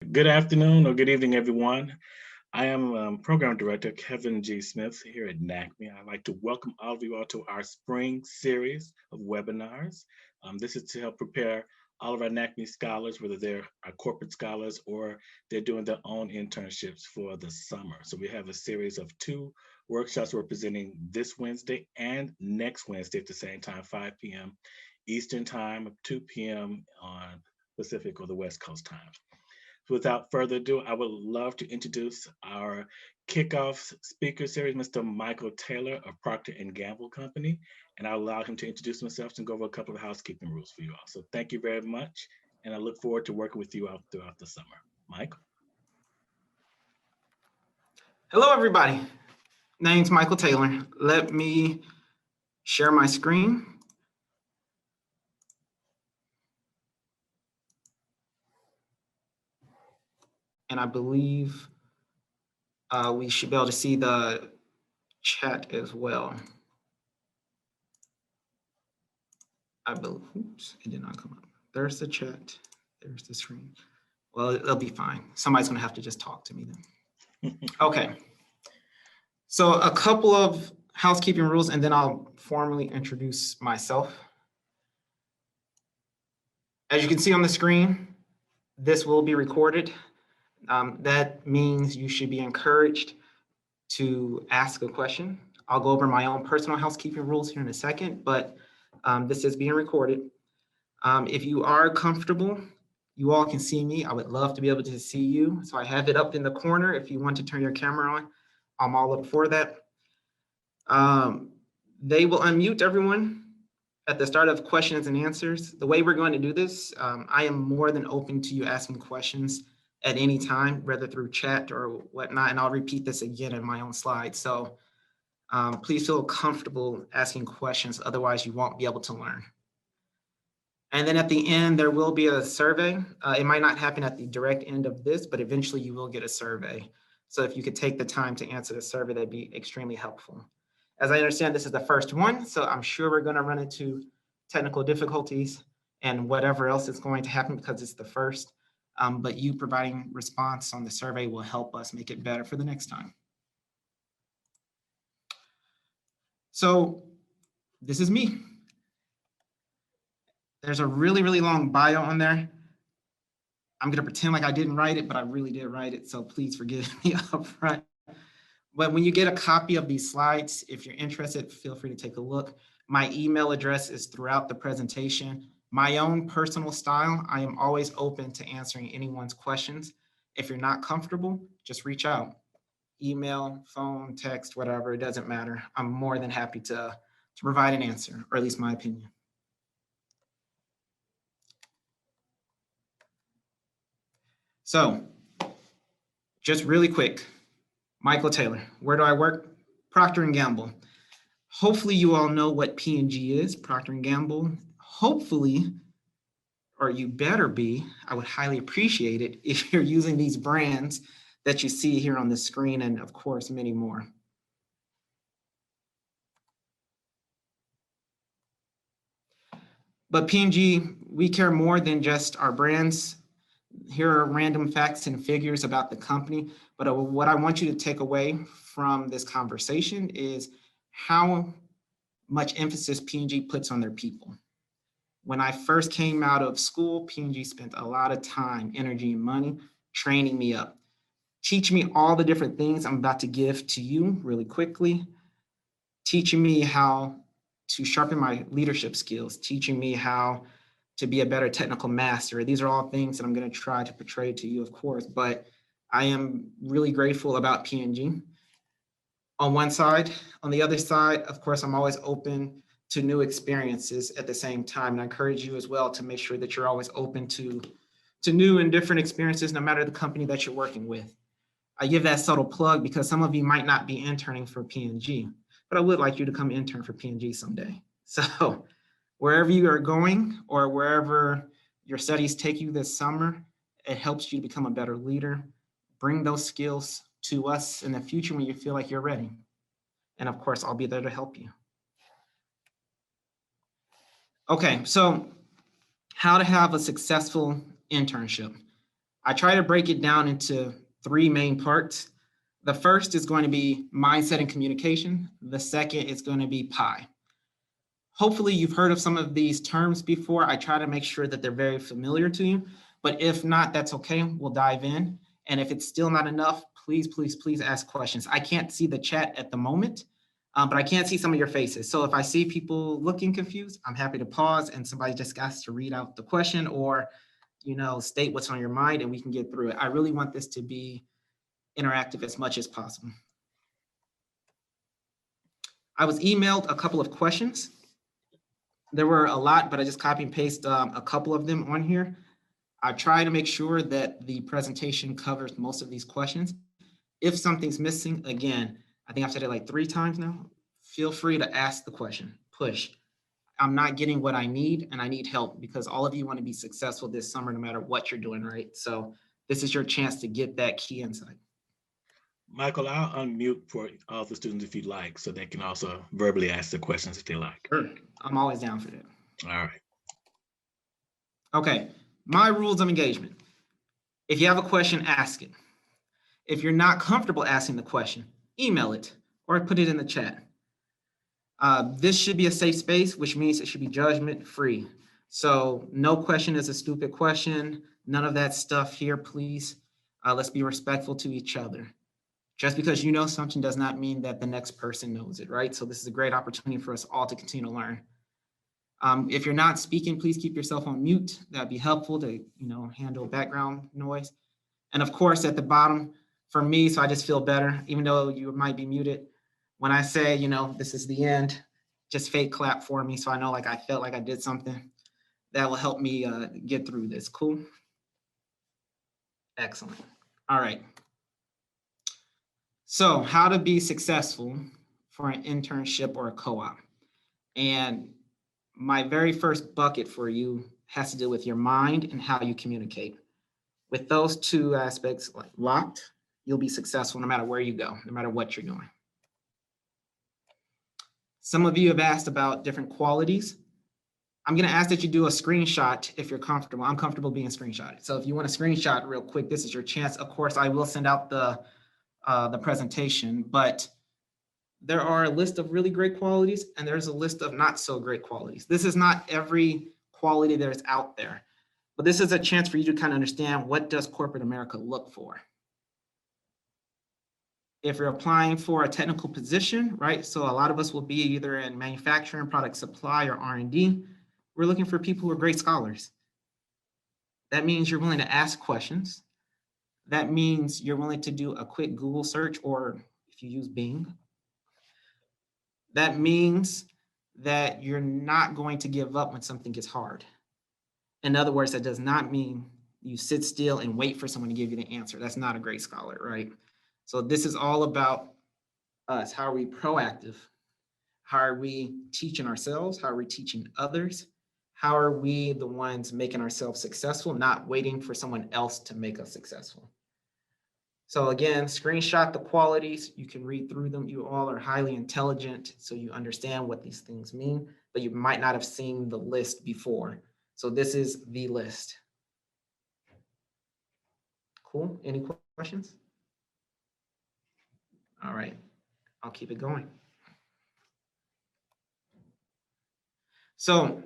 Good afternoon or good evening, everyone. I am Program Director Kevin G. Smith here at NACME. I'd like to welcome all of you all to our spring series of webinars. This is to help prepare all of our NACME scholars, whether they're our corporate scholars or they're doing their own internships for the summer. So we have a series of 2 workshops we're presenting this Wednesday and next Wednesday at the same time, 5 p.m. Eastern Time, 2 p.m. on Pacific or the West Coast time. Without further ado, I would love to introduce our kickoff speaker series, Mr. Michael Taylor of Proctor & Gamble Company, and I'll allow him to introduce himself and go over a couple of housekeeping rules for you all. So thank you very much, and I look forward to working with you out throughout the summer. Michael. Hello, everybody. Name's Michael Taylor. Let me share my screen. And I believe we should be able to see the chat as well. I believe, oops, it did not come up. There's the chat, there's the screen. Well, it'll be fine. Somebody's gonna have to just talk to me then. Okay. So a couple of housekeeping rules, and then I'll formally introduce myself. As you can see on the screen, this will be recorded. That means you should be encouraged to ask a question. I'll go over my own personal housekeeping rules here in a second, but this is being recorded. If you are comfortable, you all can see me. I would love to be able to see you. So I have it up in the corner. If you want to turn your camera on, I'm all up for that. They will unmute everyone at the start of questions and answers. The way we're going to do this, I am more than open to you asking questions at any time, whether through chat or whatnot, and I'll repeat this again in my own slides. So please feel comfortable asking questions, otherwise you won't be able to learn. And then at the end, there will be a survey. It might not happen at the direct end of this, but eventually you will get a survey. So if you could take the time to answer the survey, that'd be extremely helpful. As I understand, this is the first one, so I'm sure we're gonna run into technical difficulties and whatever else is going to happen because it's the first. But you providing response on the survey will help us make it better for the next time. So this is me. There's a really, really long bio on there. I'm gonna pretend like I didn't write it, but I really did write it, so please forgive me up front. But when you get a copy of these slides, if you're interested, feel free to take a look. My email address is throughout the presentation. My own personal style, I am always open to answering anyone's questions. If you're not comfortable, just reach out. Email, phone, text, whatever, it doesn't matter. I'm more than happy to provide an answer, or at least my opinion. So, just really quick, Michael Taylor, where do I work? Procter & Gamble. Hopefully you all know what P&G is, Procter & Gamble. Hopefully, or you better be, I would highly appreciate it if you're using these brands that you see here on the screen, and of course, many more. But P&G, we care more than just our brands. Here are random facts and figures about the company, but what I want you to take away from this conversation is how much emphasis P&G puts on their people. When I first came out of school, P&G spent a lot of time, energy, and money training me up, teaching me all the different things I'm about to give to you really quickly, teaching me how to sharpen my leadership skills, teaching me how to be a better technical master. These are all things that I'm going to try to portray to you, of course, but I am really grateful about P&G. On one side, on the other side, of course, I'm always open to new experiences at the same time. And I encourage you as well to make sure that you're always open to new and different experiences, no matter the company that you're working with. I give that subtle plug because some of you might not be interning for P&G, but I would like you to come intern for P&G someday. So wherever you are going or wherever your studies take you this summer, it helps you become a better leader. Bring those skills to us in the future when you feel like you're ready. And of course, I'll be there to help you. Okay, so how to have a successful internship. I try to break it down into three main parts. The first is going to be mindset and communication. The second is going to be P.I.E. Hopefully you've heard of some of these terms before. I try to make sure that they're very familiar to you, but if not, that's okay. We'll dive in. And if it's still not enough, please, please, please ask questions. I can't see the chat at the moment, but I can see some of your faces. So if I see people looking confused, I'm happy to pause and somebody just asks to read out the question or, state what's on your mind and we can get through it. I really want this to be interactive as much as possible. I was emailed a couple of questions. There were a lot, but I just copy and paste a couple of them on here. I try to make sure that the presentation covers most of these questions. If something's missing, again, I think I've said it like 3 times now, feel free to ask the question, push. I'm not getting what I need and I need help because all of you want to be successful this summer no matter what you're doing, right? So this is your chance to get that key insight. Michael, I'll unmute for all the students if you'd like, so they can also verbally ask the questions if they like. Sure, I'm always down for that. All right. Okay, my rules of engagement. If you have a question, ask it. If you're not comfortable asking the question, email it or put it in the chat. This should be a safe space, which means it should be judgment free. So no question is a stupid question. None of that stuff here, please. Let's be respectful to each other. Just because you know something does not mean that the next person knows it, right? So this is a great opportunity for us all to continue to learn. If you're not speaking, please keep yourself on mute. That'd be helpful to, handle background noise. And of course, at the bottom, for me, so I just feel better, even though you might be muted, when I say, this is the end, just fake clap for me so I know like I felt like I did something. That will help me get through this. Cool? Excellent. All right. So how to be successful for an internship or a co-op. And my very first bucket for you has to do with your mind and how you communicate. With those two aspects locked, you'll be successful no matter where you go, no matter what you're doing. Some of you have asked about different qualities. I'm going to ask that you do a screenshot if you're comfortable. I'm comfortable being screenshotted. So if you want a screenshot real quick, this is your chance. Of course, I will send out the presentation, but there are a list of really great qualities and there's a list of not so great qualities. This is not every quality that is out there, but this is a chance for you to kind of understand what does corporate America look for. If you're applying for a technical position, right? So a lot of us will be either in manufacturing, product supply, or R&D. We're looking for people who are great scholars. That means you're willing to ask questions. That means you're willing to do a quick Google search, or if you use Bing. That means that you're not going to give up when something gets hard. In other words, that does not mean you sit still and wait for someone to give you the answer. That's not a great scholar, right? So this is all about us. How are we proactive? How are we teaching ourselves? How are we teaching others? How are we the ones making ourselves successful, not waiting for someone else to make us successful? So again, screenshot the qualities. You can read through them. You all are highly intelligent, so you understand what these things mean, but you might not have seen the list before. So this is the list. Cool. Any questions? All right, I'll keep it going. So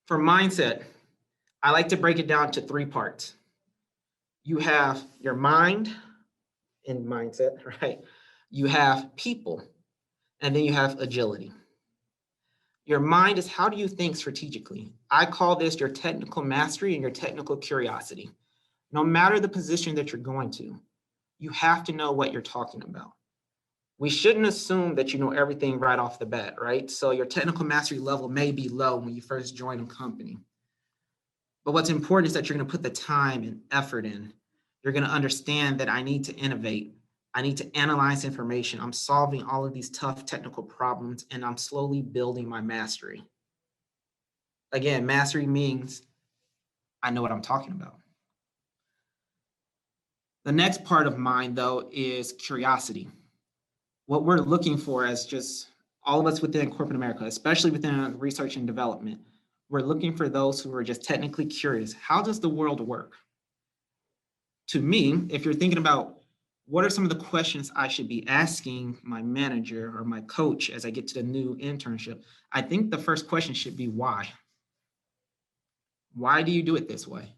for mindset, I like to break it down to 3 parts. You have your mind in mindset, right? You have people, and then you have agility. Your mind is how do you think strategically? I call this your technical mastery and your technical curiosity. No matter the position that you're going to, you have to know what you're talking about. We shouldn't assume that you know everything right off the bat, right? So your technical mastery level may be low when you first join a company. But what's important is that you're going to put the time and effort in. You're going to understand that I need to innovate. I need to analyze information. I'm solving all of these tough technical problems and I'm slowly building my mastery. Again, mastery means I know what I'm talking about. The next part of mine, though, is curiosity. What we're looking for as just all of us within corporate America, especially within research and development, we're looking for those who are just technically curious. How does the world work? To me, if you're thinking about what are some of the questions I should be asking my manager or my coach as I get to the new internship, I think the first question should be why? Why do you do it this way?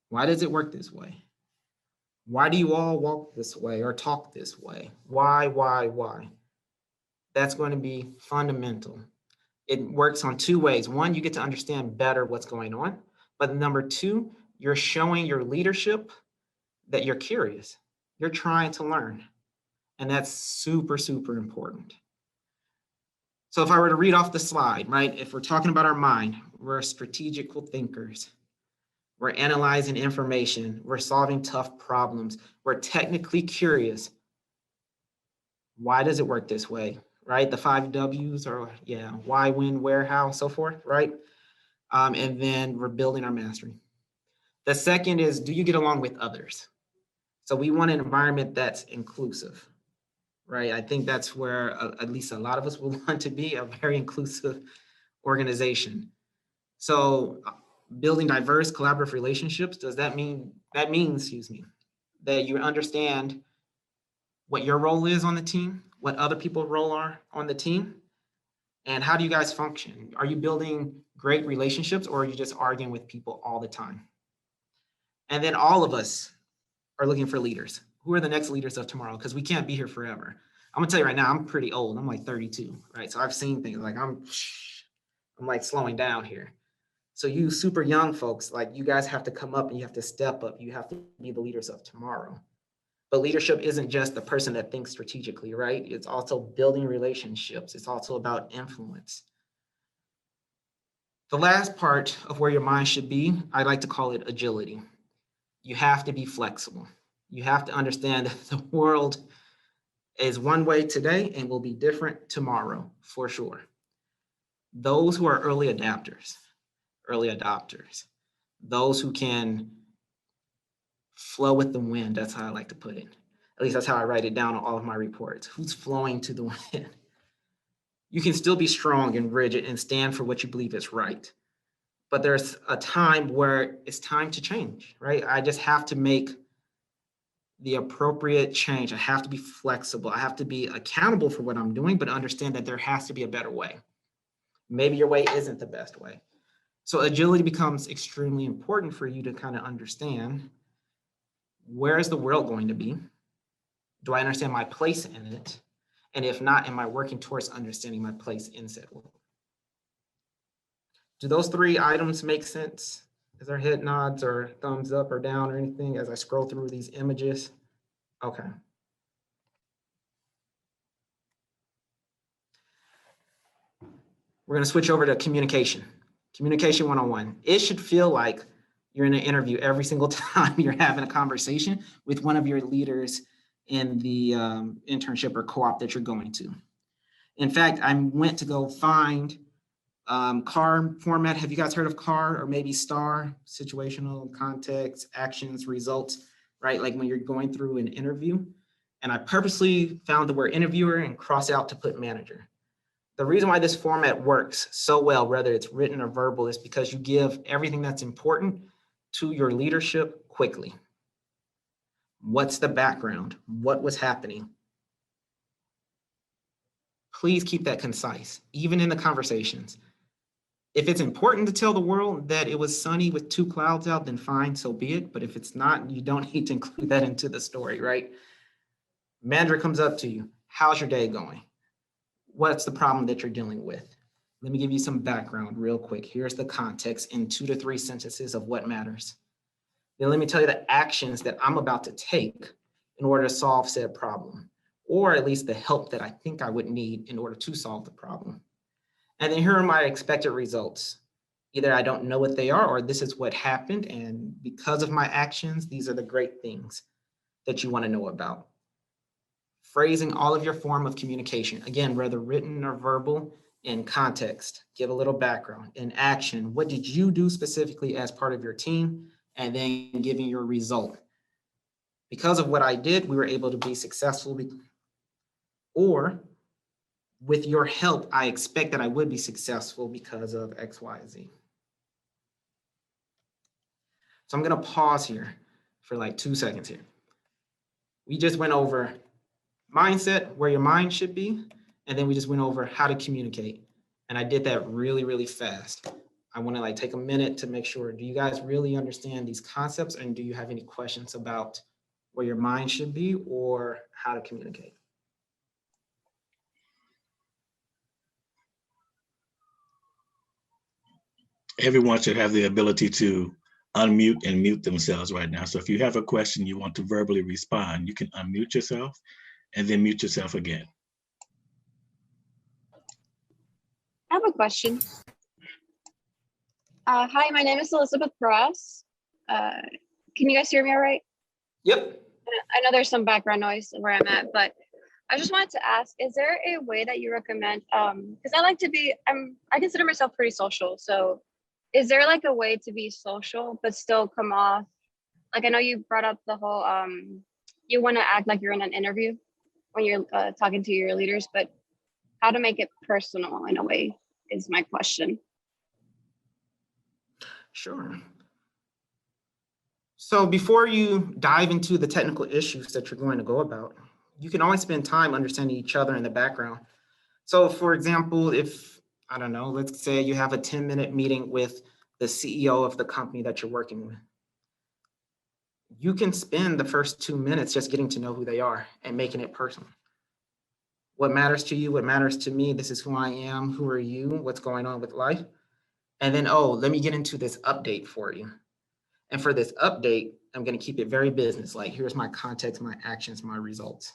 Why does it work this way? Why do you all walk this way or talk this way? Why? That's going to be fundamental. It works on two ways. One, you get to understand better what's going on. But number two, you're showing your leadership that you're curious. You're trying to learn. And that's super, super important. So if I were to read off the slide, right, if we're talking about our mind, we're strategical thinkers. We're analyzing information. We're solving tough problems. We're technically curious. Why does it work this way, right? The 5 W's are, why, when, where, how, so forth, right? And then we're building our mastery. The second is, do you get along with others? So we want an environment that's inclusive, right? I think that's where at least a lot of us will want to be, a very inclusive organization. So building diverse collaborative relationships, does that mean, that means that you understand what your role is on the team, what other people's role are on the team, and how do you guys function? Are you building great relationships or are you just arguing with people all the time? And then all of us are looking for leaders. Who are the next leaders of tomorrow? Because we can't be here forever. I'm gonna tell you right now, I'm pretty old. I'm like 32, right? So I've seen things like I'm like slowing down here. So you super young folks, like you guys have to come up and you have to step up. You have to be the leaders of tomorrow. But leadership isn't just the person that thinks strategically, right? It's also building relationships. It's also about influence. The last part of where your mind should be, I like to call it agility. You have to be flexible. You have to understand that the world is one way today and will be different tomorrow, for sure. Those who are early adopters, those who can flow with the wind, that's how I like to put it. At least that's how I write it down on all of my reports. Who's flowing to the wind? You can still be strong and rigid and stand for what you believe is right. But there's a time where it's time to change, right? I just have to make the appropriate change. I have to be flexible. I have to be accountable for what I'm doing, but understand that there has to be a better way. Maybe your way isn't the best way. So agility becomes extremely important for you to kind of understand, where is the world going to be? Do I understand my place in it? And if not, am I working towards understanding my place in said world? Do those 3 items make sense? Is there head nods or thumbs up or down or anything as I scroll through these images? Okay. We're going to switch over to communication. Communication 101. It should feel like you're in an interview every single time you're having a conversation with one of your leaders in the internship or co-op that you're going to. In fact, I went to go find CAR format. Have you guys heard of CAR or maybe STAR? Situational, context, actions, results, right? Like when you're going through an interview. And I purposely found the word interviewer and cross out to put manager. The reason why this format works so well, whether it's written or verbal, is because you give everything that's important to your leadership quickly. What's the background? What was happening? Please keep that concise, even in the conversations. If it's important to tell the world that it was sunny with 2 clouds out, then fine, so be it. But if it's not, you don't need to include that into the story, right? Manager comes up to you. How's your day going? What's the problem that you're dealing with? Let me give you some background real quick. Here's the context in 2 to 3 sentences of what matters. Then let me tell you the actions that I'm about to take in order to solve said problem, or at least the help that I think I would need in order to solve the problem. And then here are my expected results. Either I don't know what they are, or this is what happened, and because of my actions, these are the great things that you want to know about. Phrasing all of your form of communication, again, whether written or verbal, in context, give a little background. In action, what did you do specifically as part of your team? And then giving your result. Because of what I did, we were able to be successful. Or with your help, I expect that I would be successful because of X, Y, Z. So I'm going to pause here. for like 2 seconds here. We just went over mindset, where your mind should be, and then we just went over how to communicate. And I did that really, really fast. I want to like take a minute to make sure, do you guys really understand these concepts, and do you have any questions about where your mind should be or how to communicate? Everyone should have the ability to unmute and mute themselves right now. So if you have a question you want to verbally respond, you can unmute yourself and then mute yourself again. I have a question. Hi, my name is Elizabeth Cross. Can you guys hear me all right? Yep. I know there's some background noise where I'm at, but I just wanted to ask, is there a way that you recommend, because I like to be, I consider myself pretty social. So is there like a way to be social, but still come off? Like, I know you brought up the whole, you want to act like you're in an interview when you're talking to your leaders, but how to make it personal in a way is my question. Sure. So before you dive into the technical issues that you're going to go about, you can always spend time understanding each other in the background. So for example, if, I don't know, let's say you have a 10-minute meeting with the CEO of the company that you're working with. You can spend the first 2 minutes just getting to know who they are and making it personal. What matters to you, what matters to me, this is who I am, who are you, what's going on with life. And then, oh, let me get into this update for you. And for this update, I'm going to keep it very business-like. Here's my context, my actions, my results.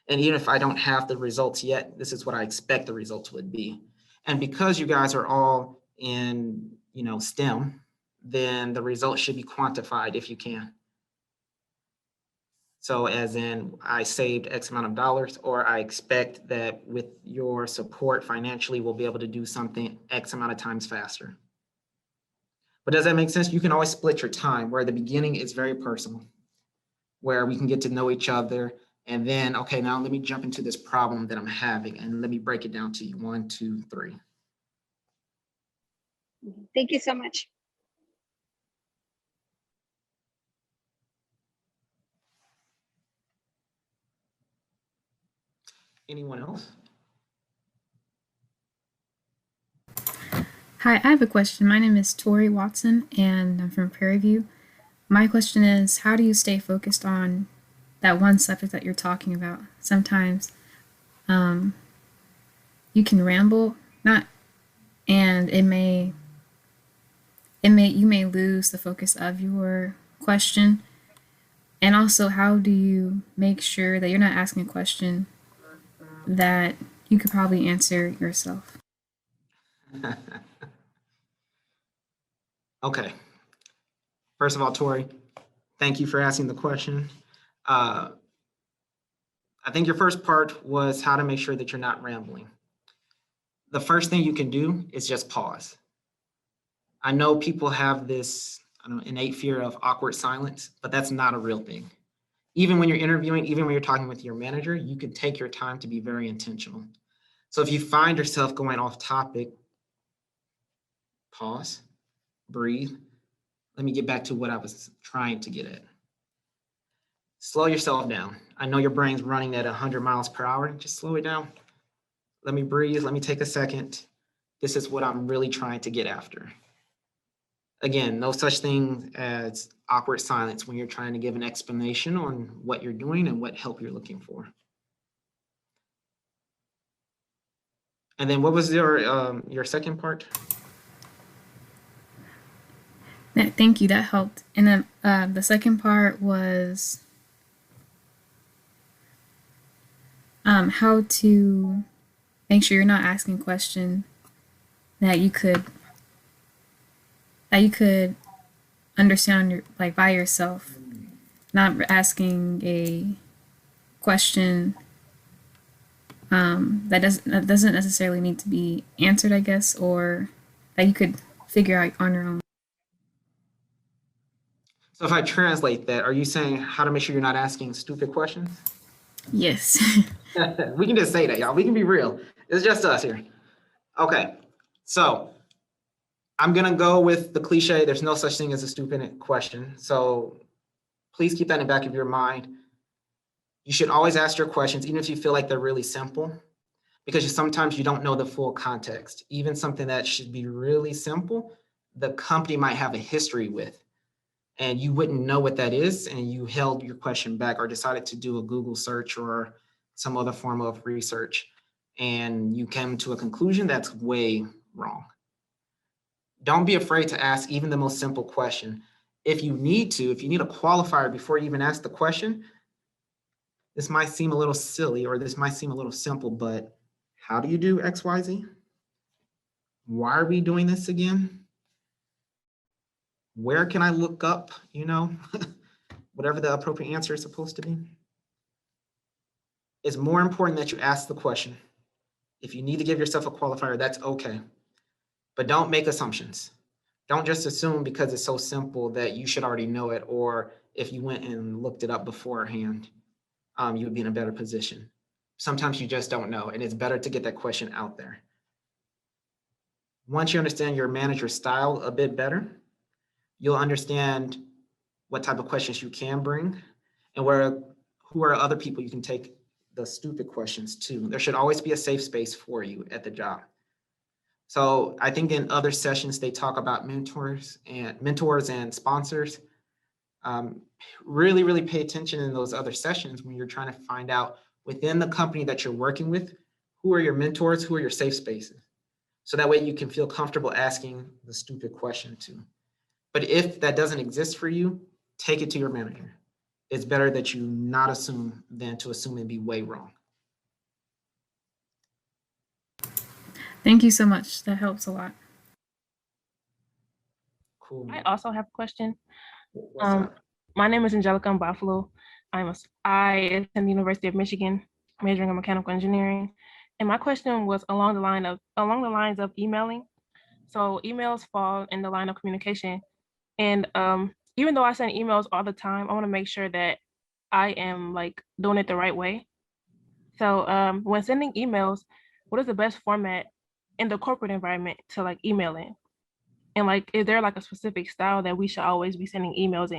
And even if I don't have the results yet, this is what I expect the results would be. And because you guys are all in, STEM, then the results should be quantified if you can. So as in, I saved X amount of dollars, or I expect that with your support financially, we'll be able to do something X amount of times faster. But does that make sense? You can always split your time, where the beginning is very personal, where we can get to know each other. And then, okay, now let me jump into this problem that I'm having and let me break it down to you. 1, 2, 3. Thank you so much. Anyone else? Hi, I have a question. My name is Tori Watson, and I'm from Prairie View. My question is, how do you stay focused on that one subject that you're talking about? Sometimes you can ramble, and you may lose the focus of your question. And also, how do you make sure that you're not asking a question that you could probably answer yourself? Okay. First of all, Tori, thank you for asking the question. I think your first part was how to make sure that you're not rambling. The first thing you can do is just pause. I know people have this, innate fear of awkward silence, but that's not a real thing. Even when you're interviewing, even when you're talking with your manager, you can take your time to be very intentional. So if you find yourself going off topic, pause, breathe. Let me get back to what I was trying to get at. Slow yourself down. I know your brain's running at 100 miles per hour. Just slow it down. Let me breathe. Let me take a second. This is what I'm really trying to get after. Again, no such thing as awkward silence when you're trying to give an explanation on what you're doing and what help you're looking for. And then what was your second part? Thank you, that helped. And then the second part was how to make sure you're not asking a question that you could understand by yourself, not asking a question that doesn't necessarily need to be answered, I guess, or that you could figure out on your own. So if I translate that, are you saying how to make sure you're not asking stupid questions? Yes. We can just say that, y'all. We can be real. It's just us here. Okay. So I'm going to go with the cliche. There's no such thing as a stupid question. So please keep that in the back of your mind. You should always ask your questions, even if you feel like they're really simple, because sometimes you don't know the full context. Even something that should be really simple, the company might have a history with, and you wouldn't know what that is, and you held your question back or decided to do a Google search or some other form of research, and you came to a conclusion that's way wrong. Don't be afraid to ask even the most simple question. If you need a qualifier before you even ask the question, this might seem a little silly or this might seem a little simple, but how do you do X, Y, Z? Why are we doing this again? Where can I look up, whatever the appropriate answer is supposed to be? It's more important that you ask the question. If you need to give yourself a qualifier, that's okay. But don't make assumptions. Don't just assume because it's so simple that you should already know it, or if you went and looked it up beforehand, you would be in a better position. Sometimes you just don't know, and it's better to get that question out there. Once you understand your manager's style a bit better, you'll understand what type of questions you can bring and who are other people you can take the stupid questions to. There should always be a safe space for you at the job. So I think in other sessions, they talk about mentors and sponsors. Really, really pay attention in those other sessions when you're trying to find out within the company that you're working with, who are your mentors, who are your safe spaces. So that way you can feel comfortable asking the stupid question too. But if that doesn't exist for you, take it to your manager. It's better that you not assume than to assume and be way wrong. Thank you so much. That helps a lot. Cool. I also have a question. What's up? My name is Angelica Buffalo. I attend the University of Michigan, majoring in mechanical engineering. And my question was along the lines of emailing. So emails fall in the line of communication. And even though I send emails all the time, I want to make sure that I am doing it the right way. So when sending emails, what is the best format in the corporate environment to email in? And is there a specific style that we should always be sending emails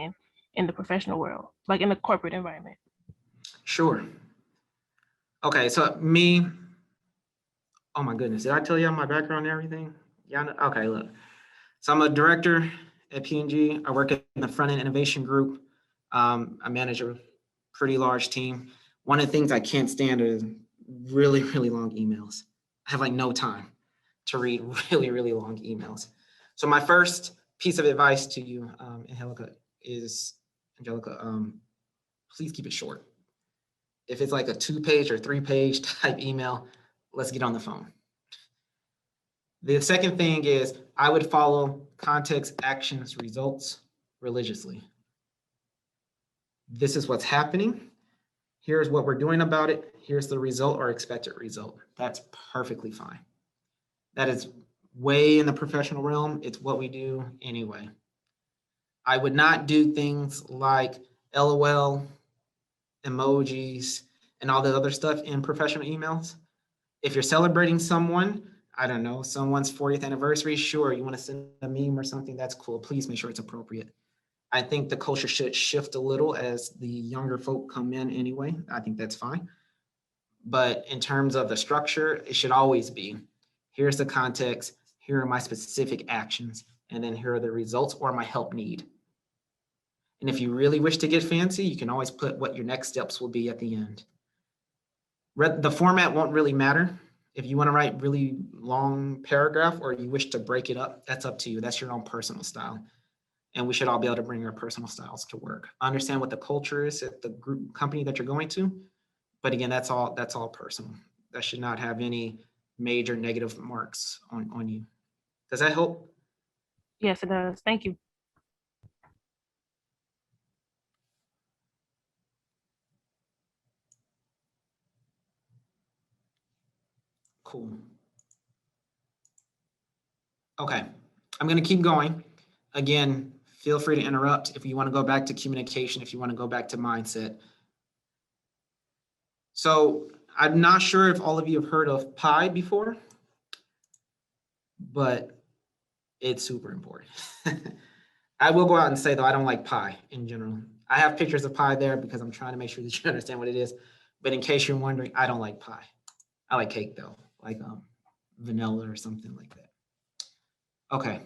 in the professional world, in the corporate environment? Sure. Okay, so oh my goodness, did I tell you my background and everything? Yeah, okay, look. So I'm a director at P&G. I work in the front-end innovation group. I manage a pretty large team. One of the things I can't stand is really, really long emails. I have no time to read really, really long emails. So my first piece of advice to you, Angelica, please keep it short. If it's a 2-page or 3-page type email, let's get on the phone. The second thing is I would follow context, actions, results religiously. This is what's happening. Here's what we're doing about it. Here's the result or expected result. That's perfectly fine. That is way in the professional realm. It's what we do anyway. I would not do things like LOL, emojis, and all the other stuff in professional emails. If you're celebrating someone, I don't know, someone's 40th anniversary, sure, you want to send a meme or something, that's cool. Please make sure it's appropriate. I think the culture should shift a little as the younger folk come in anyway. I think that's fine. But in terms of the structure, it should always be, here's the context, here are my specific actions, and then here are the results or my help need. And if you really wish to get fancy, you can always put what your next steps will be at the end. The format won't really matter. If you want to write really long paragraph or you wish to break it up, that's up to you. That's your own personal style. And we should all be able to bring our personal styles to work. Understand what the culture is at the group company that you're going to. But again, that's all personal. That should not have any major negative marks on you. Does that help? Yes, it does. Thank you. Cool. Okay, I'm going to keep going. Again, feel free to interrupt if you want to go back to communication, if you want to go back to mindset. So I'm not sure if all of you have heard of P.I.E before, but it's super important. I will go out and say, though, I don't like P.I.E in general. I have pictures of pie there because I'm trying to make sure that you understand what it is. But in case you're wondering, I don't like pie. I like cake though, like vanilla or something like that. Okay.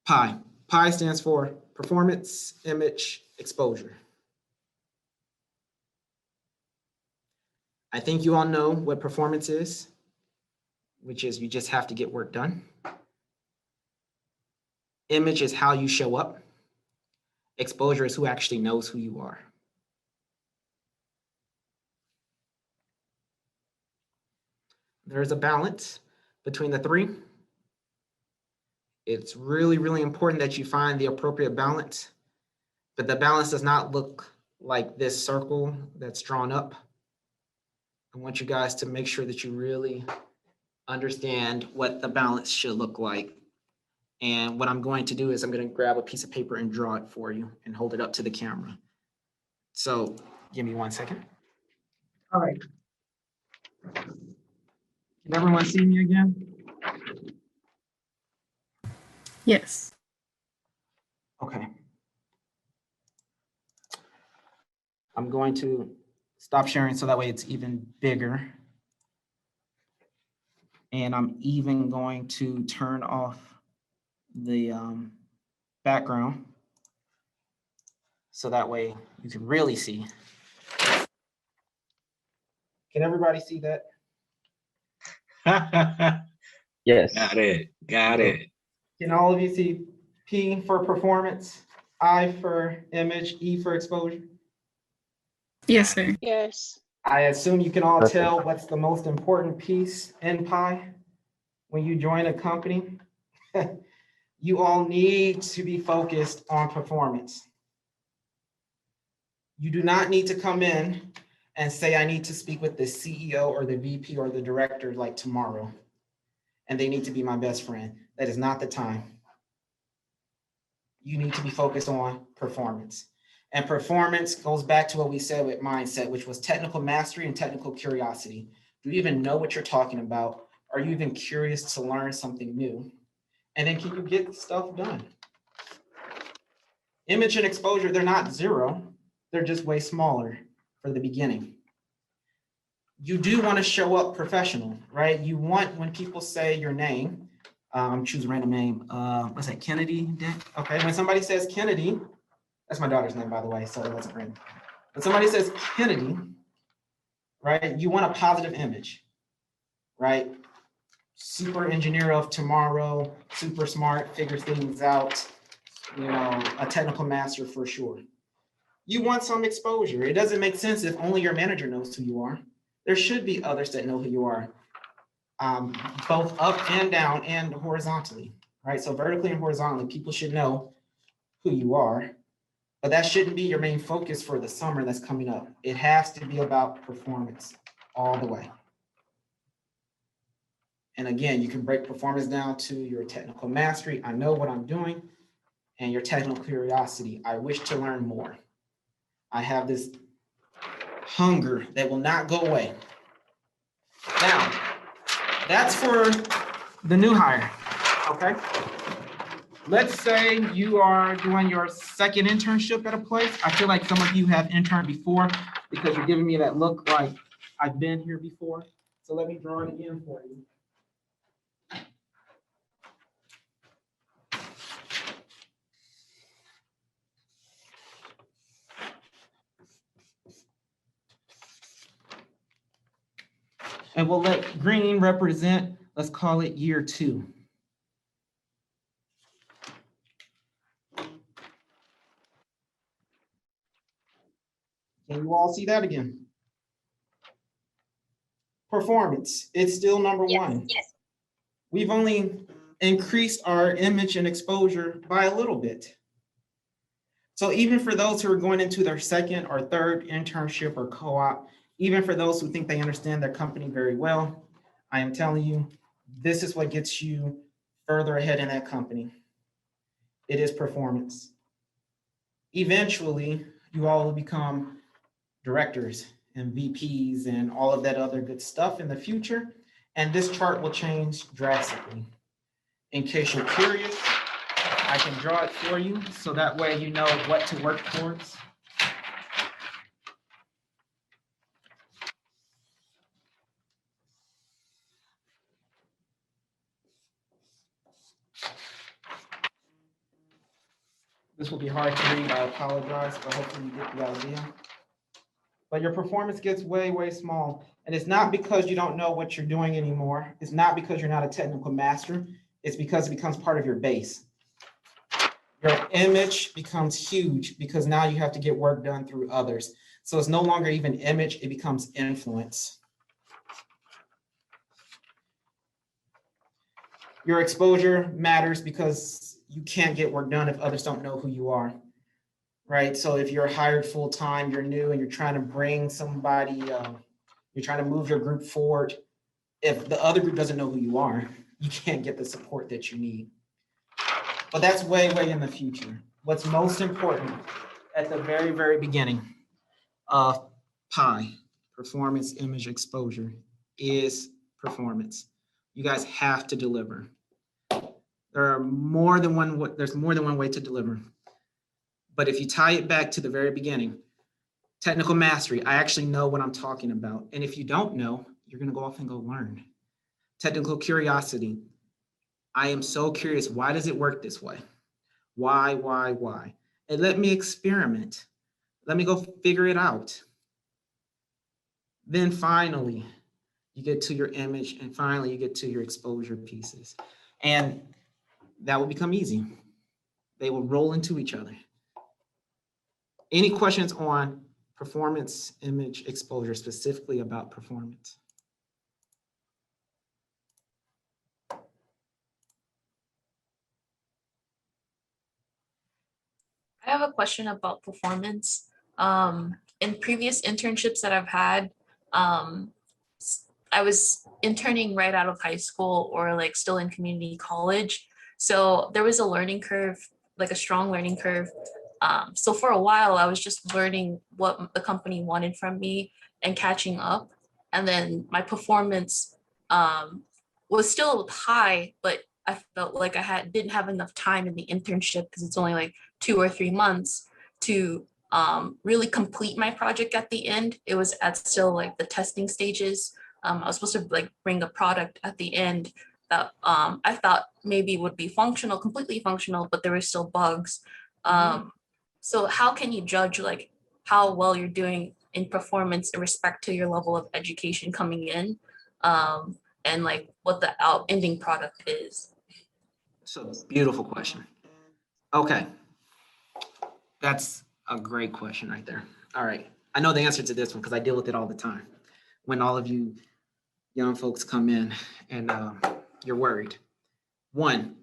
PI. PI stands for performance, image, exposure. I think you all know what performance is, which is you just have to get work done. Image is how you show up. Exposure is who actually knows who you are. There's a balance between the three. It's really, really important that you find the appropriate balance, but the balance does not look like this circle that's drawn up. I want you guys to make sure that you really understand what the balance should look like. And what I'm going to do is I'm going to grab a piece of paper and draw it for you and hold it up to the camera. So give me 1 second. All right. Can everyone see me again? Yes. Okay. I'm going to stop sharing so that way it's even bigger. And I'm even going to turn off the background so that way you can really see. Can everybody see that? Yes. Got it. Got it. Can all of you see P for performance, I for image, E for exposure? Yes, sir. Yes. I assume you can all Perfect. tell what's the most important piece in PI when you join a company. You all need to be focused on performance. You do not need to come in and say, I need to speak with the CEO or the VP or the director like tomorrow, and they need to be my best friend. That is not the time. You need to be focused on performance. And performance goes back to what we said with mindset, which was technical mastery and technical curiosity. Do you even know what you're talking about? Are you even curious to learn something new? And then can you get stuff done? Image and exposure, they're not zero. They're just way smaller for the beginning. You do want to show up professional, right? You want, when people say your name, choose a random name. What's that, Kennedy? Okay, when somebody says Kennedy, that's my daughter's name, by the way, so that's random. When somebody says Kennedy, right, you want a positive image, right? Super engineer of tomorrow, super smart, figures things out, you know, a technical master for sure. You want some exposure. It doesn't make sense if only your manager knows who you are. There should be others that know who you are, both up and down and horizontally, right? So vertically and horizontally, people should know who you are, but that shouldn't be your main focus for the summer that's coming up. It has to be about performance all the way. And again, you can break performance down to your technical mastery. I know what I'm doing, and your technical curiosity. I wish to learn more. I have this hunger that will not go away. Now, that's for the new hire, okay? Let's say you are doing your second internship at a place. I feel like some of you have interned before because you're giving me that look like I've been here before. So let me draw it again for you. And we'll let green represent, let's call it year 2. Can you all see that again? Performance, it's still number 1. Yes. We've only increased our image and exposure by a little bit. So even for those who are going into their second or third internship or co-op, even for those who think they understand their company very well, I am telling you, this is what gets you further ahead in that company. It is performance. Eventually, you all will become directors and VPs and all of that other good stuff in the future. And this chart will change drastically. In case you're curious, I can draw it for you so that way you know what to work towards. This will be hard to read, I apologize, but hopefully you get the idea. But your performance gets way, way small. And it's not because you don't know what you're doing anymore. It's not because you're not a technical master. It's because it becomes part of your base. Your image becomes huge because now you have to get work done through others. So it's no longer even image, it becomes influence. Your exposure matters because you can't get work done if others don't know who you are, right? So if you're hired full-time, you're new and you're trying to bring somebody, you're trying to move your group forward. If the other group doesn't know who you are, you can't get the support that you need. But that's way, way in the future. What's most important at the very, very beginning of P.I.E, performance, image, exposure, is performance. You guys have to deliver. There's more than one way to deliver. But if you tie it back to the very beginning, technical mastery, I actually know what I'm talking about. And if you don't know, you're gonna go off and go learn. Technical curiosity, I am so curious, why does it work this way? Why? And let me experiment. Let me go figure it out. Then finally, you get to your image, and finally you get to your exposure pieces. And that will become easy. They will roll into each other. Any questions on performance, image, exposure, specifically about performance? I have a question about performance. In previous internships that I've had, I was interning right out of high school or like still in community college. So there was a learning curve, like a strong learning curve. So for a while, I was just learning what the company wanted from me and catching up. And then my performance was still high, but I felt like didn't have enough time in the internship because it's only like 2 or 3 months to really complete my project at the end. It was at still like the testing stages. I was supposed to like bring a product at the end that I thought maybe would be functional, completely functional, but there were still bugs. So how can you judge like how well you're doing in performance in respect to your level of education coming in and like what the ending product is? So beautiful question. Okay. That's a great question right there. All right. I know the answer to this one because I deal with it all the time. When all of you young folks come in and you're worried. One,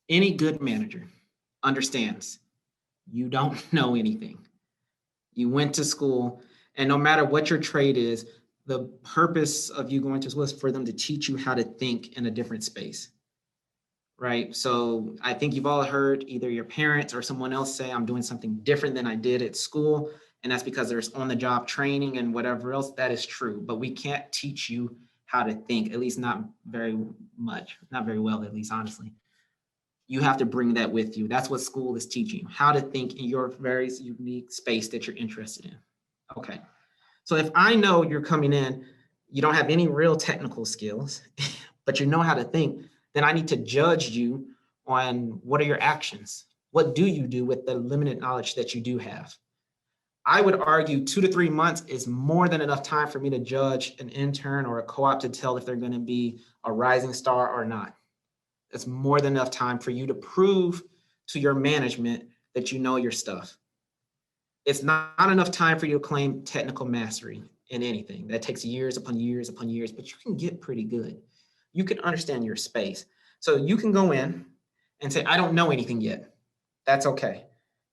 any good manager understands you don't know anything. You went to school, and no matter what your trade is, the purpose of you going to school is for them to teach you how to think in a different space. Right? So I think you've all heard either your parents or someone else say, I'm doing something different than I did at school. And that's because there's on-the-job training and whatever else. That is true. But we can't teach you how to think, at least not very much, not very well, at least, honestly. You have to bring that with you. That's what school is teaching you, how to think in your very unique space that you're interested in. Okay. So if I know you're coming in, you don't have any real technical skills, but you know how to think, then I need to judge you on what are your actions? What do you do with the limited knowledge that you do have? I would argue 2 to 3 months is more than enough time for me to judge an intern or a co-op to tell if they're going to be a rising star or not. It's more than enough time for you to prove to your management that you know your stuff. It's not enough time for you to claim technical mastery in anything. That takes years upon years upon years, but you can get pretty good. You can understand your space. So you can go in and say, I don't know anything yet. That's okay.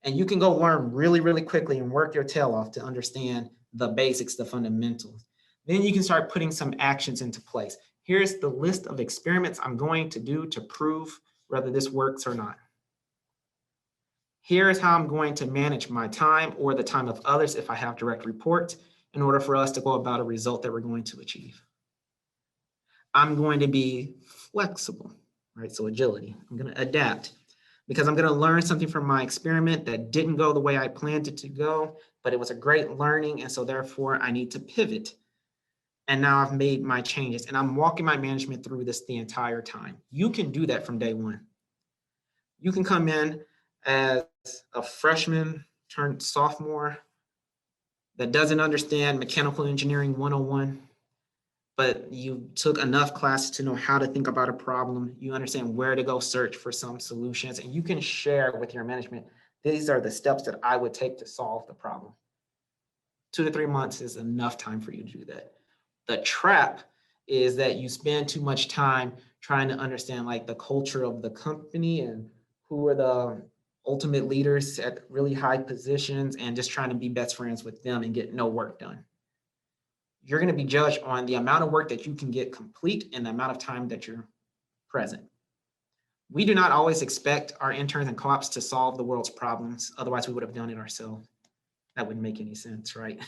And you can go learn really, really quickly and work your tail off to understand the basics, the fundamentals. Then you can start putting some actions into place. Here's the list of experiments I'm going to do to prove whether this works or not. Here's how I'm going to manage my time or the time of others if I have direct reports in order for us to go about a result that we're going to achieve. I'm going to be flexible, right? So agility, I'm going to adapt. because I'm going to learn something from my experiment that didn't go the way I planned it to go, but it was a great learning. And so therefore I need to pivot. And now I've made my changes and I'm walking my management through this the entire time. You can do that from day one. You can come in as a freshman turned sophomore that doesn't understand mechanical engineering 101, but you took enough classes to know how to think about a problem. You understand where to go search for some solutions, and you can share with your management, these are the steps that I would take to solve the problem. 2 to 3 months is enough time for you to do that. The trap is that you spend too much time trying to understand like the culture of the company and who are the ultimate leaders at really high positions and just trying to be best friends with them and get no work done. You're going to be judged on the amount of work that you can get complete and the amount of time that you're present. We do not always expect our interns and co-ops to solve the world's problems. Otherwise, we would have done it ourselves. That wouldn't make any sense, right?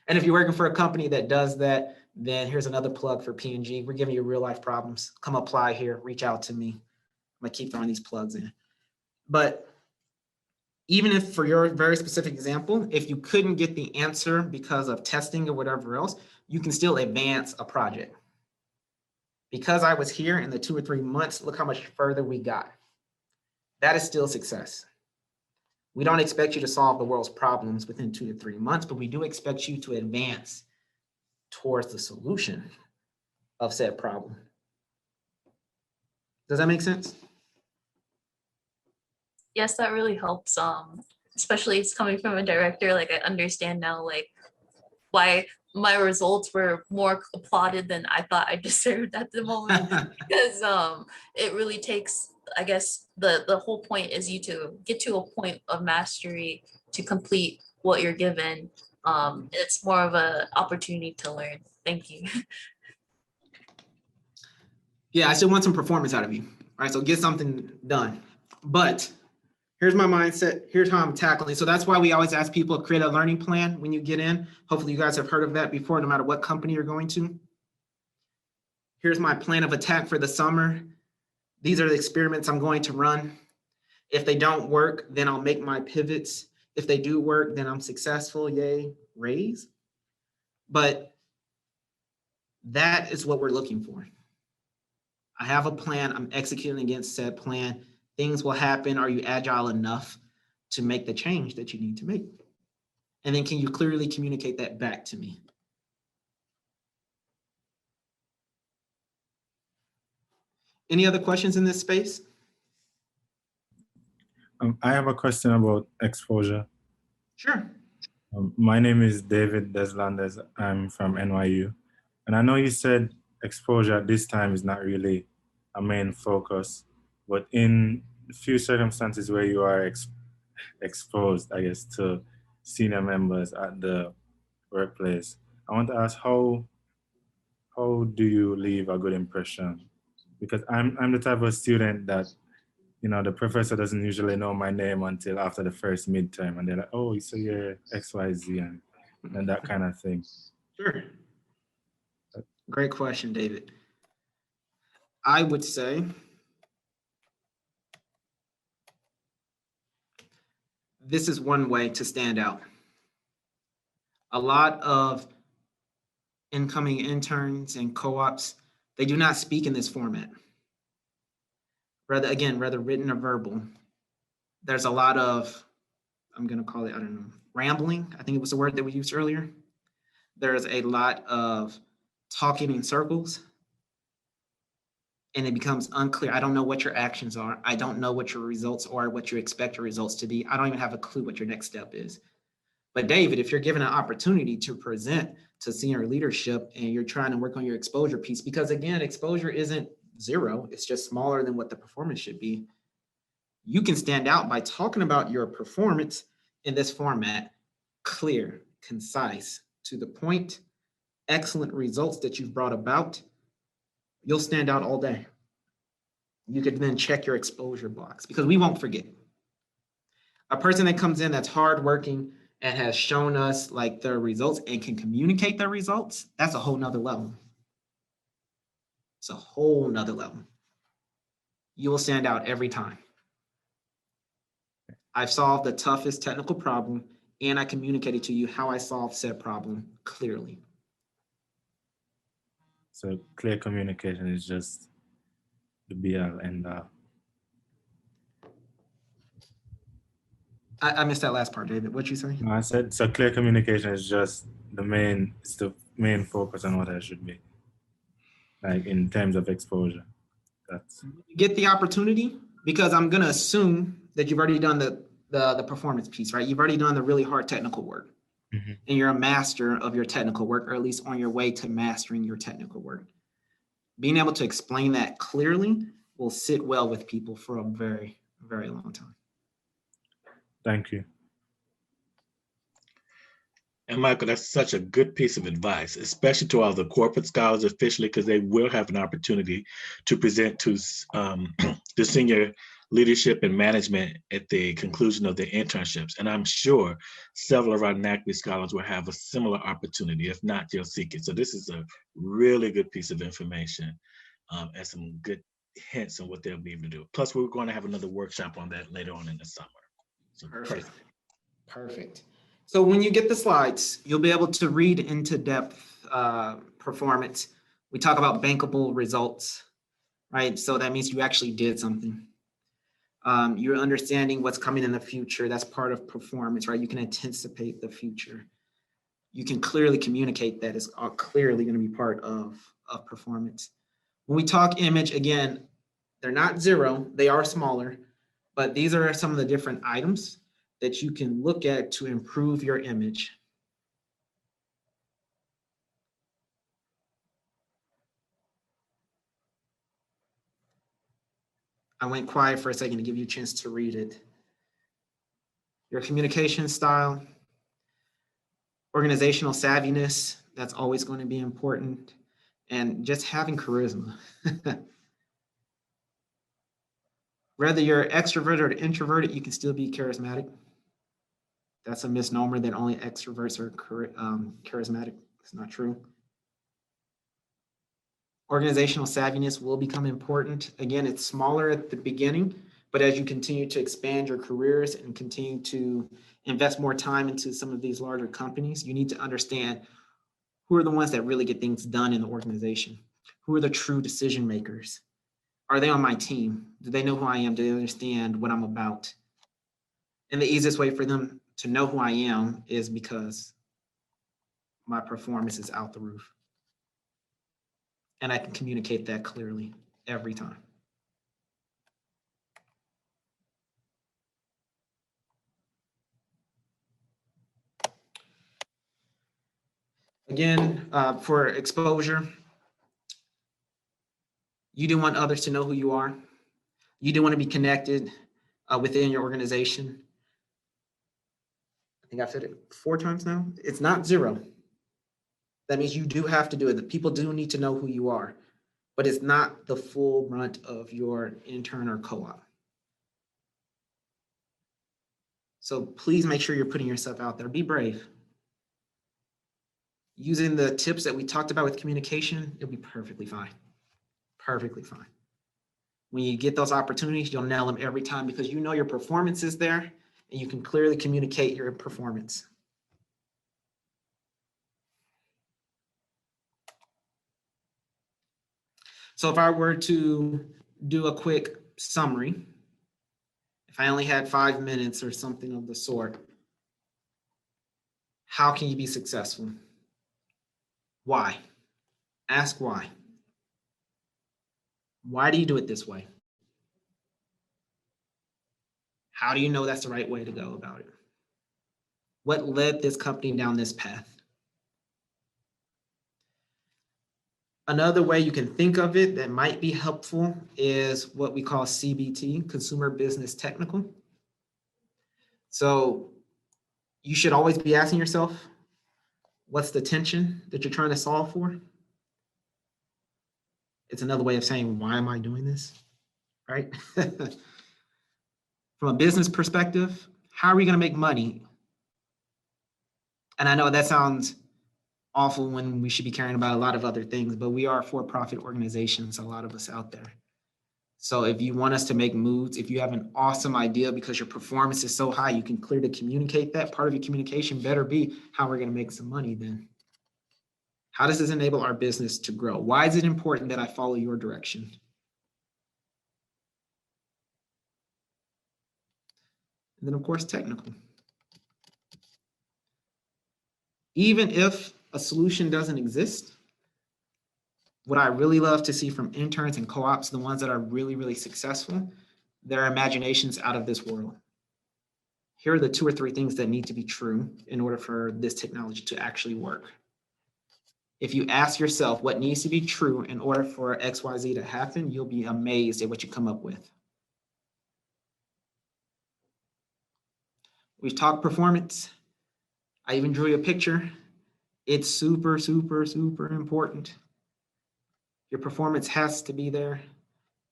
And if you're working for a company that does that, then here's another plug for P&G. We're giving you real life problems. Come apply here, reach out to me. I'm gonna keep throwing these plugs in. But even if for your very specific example, if you couldn't get the answer because of testing or whatever else, you can still advance a project. Because I was here in the 2 or 3 months, look how much further we got. That is still success. We don't expect you to solve the world's problems within 2 to 3 months, but we do expect you to advance towards the solution of said problem. Does that make sense? Yes, that really helps. Especially it's coming from a director. Like I understand now, like why my results were more applauded than I thought I deserved at the moment. Because it really takes, I guess the whole point is you to get to a point of mastery to complete what you're given. It's more of an opportunity to learn. Thank you. Yeah, I still want some performance out of you. All right, so get something done. But here's my mindset. Here's how I'm tackling. So that's why we always ask people to create a learning plan when you get in. Hopefully you guys have heard of that before, no matter what company you're going to. Here's my plan of attack for the summer. These are the experiments I'm going to run. If they don't work, then I'll make my pivots. If they do work, then I'm successful. Yay, raise. But that is what we're looking for. I have a plan. I'm executing against said plan. Things will happen. Are you agile enough to make the change that you need to make? And then can you clearly communicate that back to me? Any other questions in this space? I have a question about exposure. Sure. My name is David Deslandes. I'm from NYU. And I know you said exposure at this time is not really a main focus, but in a few circumstances where you are exposed, I guess, to senior members at the workplace, I want to ask how do you leave a good impression? Because I'm the type of student that, you know, the professor doesn't usually know my name until after the first midterm, and they're like, oh, so you're XYZ and that kind of thing. Sure. Great question, David. I would say this is one way to stand out. A lot of incoming interns and co-ops, they do not speak in this format. Whether written or verbal. There's a lot of, I'm gonna call it, I don't know, rambling. I think it was the word that we used earlier. There's a lot of talking in circles. And it becomes unclear. I don't know what your actions are. I don't know what your results are, what you expect your results to be. I don't even have a clue what your next step is. But David, if you're given an opportunity to present to senior leadership and you're trying to work on your exposure piece, because again, exposure isn't zero, it's just smaller than what the performance should be. You can stand out by talking about your performance in this format, clear, concise, to the point, excellent results that you've brought about. You'll stand out all day. You could then check your exposure box because we won't forget. A person that comes in that's hardworking and has shown us like their results and can communicate their results, that's a whole nother level. It's a whole nother level. You will stand out every time. I've solved the toughest technical problem, and I communicated to you how I solved said problem clearly. So clear communication is just the be all end all. I missed that last part, David. What'd you say? No, I said so. Clear communication is just the main. It's the main focus on what I should be. Like in terms of exposure. That's You get the opportunity, because I'm going to assume that you've already done the performance piece, right? You've already done the really hard technical work. Mhm. And you're a master of your technical work, or at least on your way to mastering your technical work. Being able to explain that clearly will sit well with people for a very, very long time. Thank you. And Michael, that's such a good piece of advice, especially to all the corporate scholars officially, because they will have an opportunity to present to the senior leadership and management at the conclusion of their internships. And I'm sure several of our NACME scholars will have a similar opportunity. If not, they'll seek it. So this is a really good piece of information and some good hints on what they'll be able to do. Plus, we're going to have another workshop on that later on in the summer. So Perfect. Perfect. So when you get the slides, you'll be able to read into depth performance. We talk about bankable results, right? So that means you actually did something. You're understanding what's coming in the future. That's part of performance, right? You can anticipate the future. You can clearly communicate that is clearly going to be part of performance. When we talk image, again, they're not zero, they are smaller, but these are some of the different items that you can look at to improve your image. I went quiet for a second to give you a chance to read it. Your communication style, organizational savviness, that's always going to be important, and just having charisma. Whether you're extroverted or introverted, you can still be charismatic. That's a misnomer that only extroverts are charismatic. It's not true. Organizational savviness will become important. Again, it's smaller at the beginning, but as you continue to expand your careers and continue to invest more time into some of these larger companies, you need to understand who are the ones that really get things done in the organization. Who are the true decision makers? Are they on my team? Do they know who I am? Do they understand what I'm about? And the easiest way for them to know who I am is because my performance is out the roof. And I can communicate that clearly every time. Again, for exposure, you do want others to know who you are. You do want to be connected within your organization. I think I've said it 4 times now. It's not zero. That means you do have to do it. The people do need to know who you are, but it's not the full brunt of your intern or co-op. So please make sure you're putting yourself out there. Be brave. Using the tips that we talked about with communication, you'll be perfectly fine. Perfectly fine. When you get those opportunities, you'll nail them every time because you know your performance is there and you can clearly communicate your performance. So if I were to do a quick summary, if I only had 5 minutes or something of the sort, how can you be successful? Why? Ask why. Why do you do it this way? How do you know that's the right way to go about it? What led this company down this path? Another way you can think of it that might be helpful is what we call CBT, Consumer Business Technical. So you should always be asking yourself, what's the tension that you're trying to solve for? It's another way of saying, why am I doing this, right? From a business perspective, how are we going to make money? And I know that sounds awful when we should be caring about a lot of other things, but we are a for-profit organizations, a lot of us out there. So if you want us to make moves, if you have an awesome idea because your performance is so high, you can clearly communicate that. Part of your communication better be how we're going to make some money then. How does this enable our business to grow? Why is it important that I follow your direction? And then of course, technical. Even if a solution doesn't exist, what I really love to see from interns and co-ops, the ones that are really, really successful, their imaginations out of this world. Here are the 2 or 3 things that need to be true in order for this technology to actually work. If you ask yourself what needs to be true in order for XYZ to happen, you'll be amazed at what you come up with. We've talked performance. I even drew you a picture. It's super, super, super important. Your performance has to be there.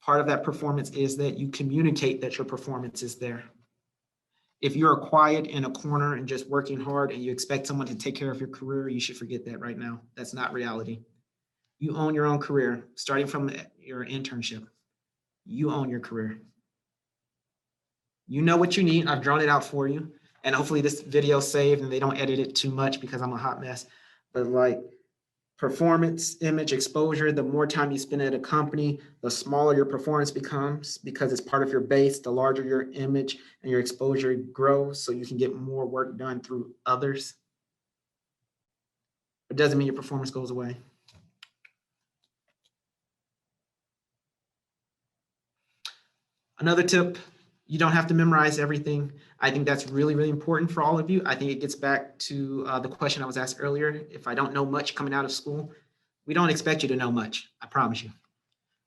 Part of that performance is that you communicate that your performance is there. If you're quiet in a corner and just working hard and you expect someone to take care of your career, you should forget that right now. That's not reality. You own your own career, starting from your internship. You own your career. You know what you need. I've drawn it out for you. And hopefully this video saved and they don't edit it too much because I'm a hot mess. But like performance, image, exposure, the more time you spend at a company, the smaller your performance becomes because it's part of your base, the larger your image and your exposure grows so you can get more work done through others. It doesn't mean your performance goes away. Another tip, you don't have to memorize everything. I think that's really, really important for all of you. I think it gets back to the question I was asked earlier. If I don't know much coming out of school, we don't expect you to know much, I promise you.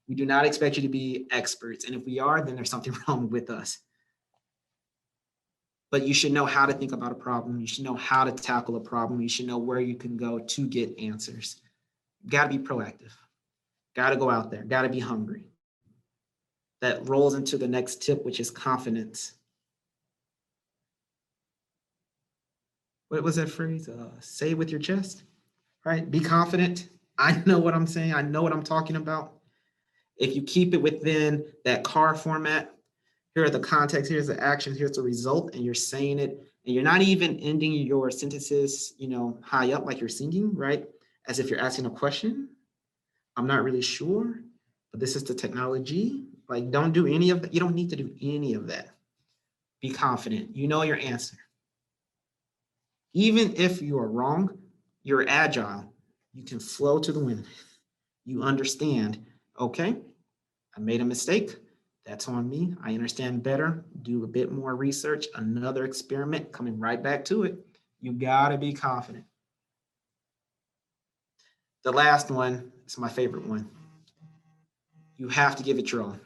We do not expect you to be experts. And if we are, then there's something wrong with us. But you should know how to think about a problem. You should know how to tackle a problem. You should know where you can go to get answers. Got to be proactive. Got to go out there. Got to be hungry. That rolls into the next tip, which is confidence. What was that phrase? Say it with your chest, right? Be confident. I know what I'm saying. I know what I'm talking about. If you keep it within that car format, here are the context, here's the action, here's the result, and you're saying it, and you're not even ending your sentences, high up like you're singing, right? As if you're asking a question. I'm not really sure, but this is the technology. Like, don't do any of that. You don't need to do any of that. Be confident. You know your answer. Even if you are wrong, you're agile. You can flow to the wind. You understand, okay, I made a mistake. That's on me. I understand better. Do a bit more research. Another experiment, coming right back to it. You gotta be confident. The last one is my favorite one. You have to give it your all.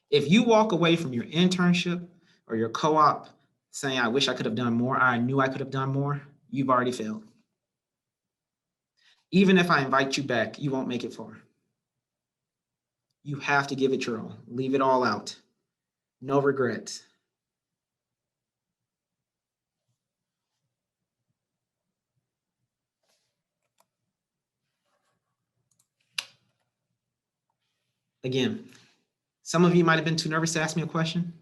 If you walk away from your internship or your co-op saying, I wish I could have done more, I knew I could have done more, you've already failed. Even if I invite you back, you won't make it far. You have to give it your all. Leave it all out. No regrets. Again, some of you might have been too nervous to ask me a question.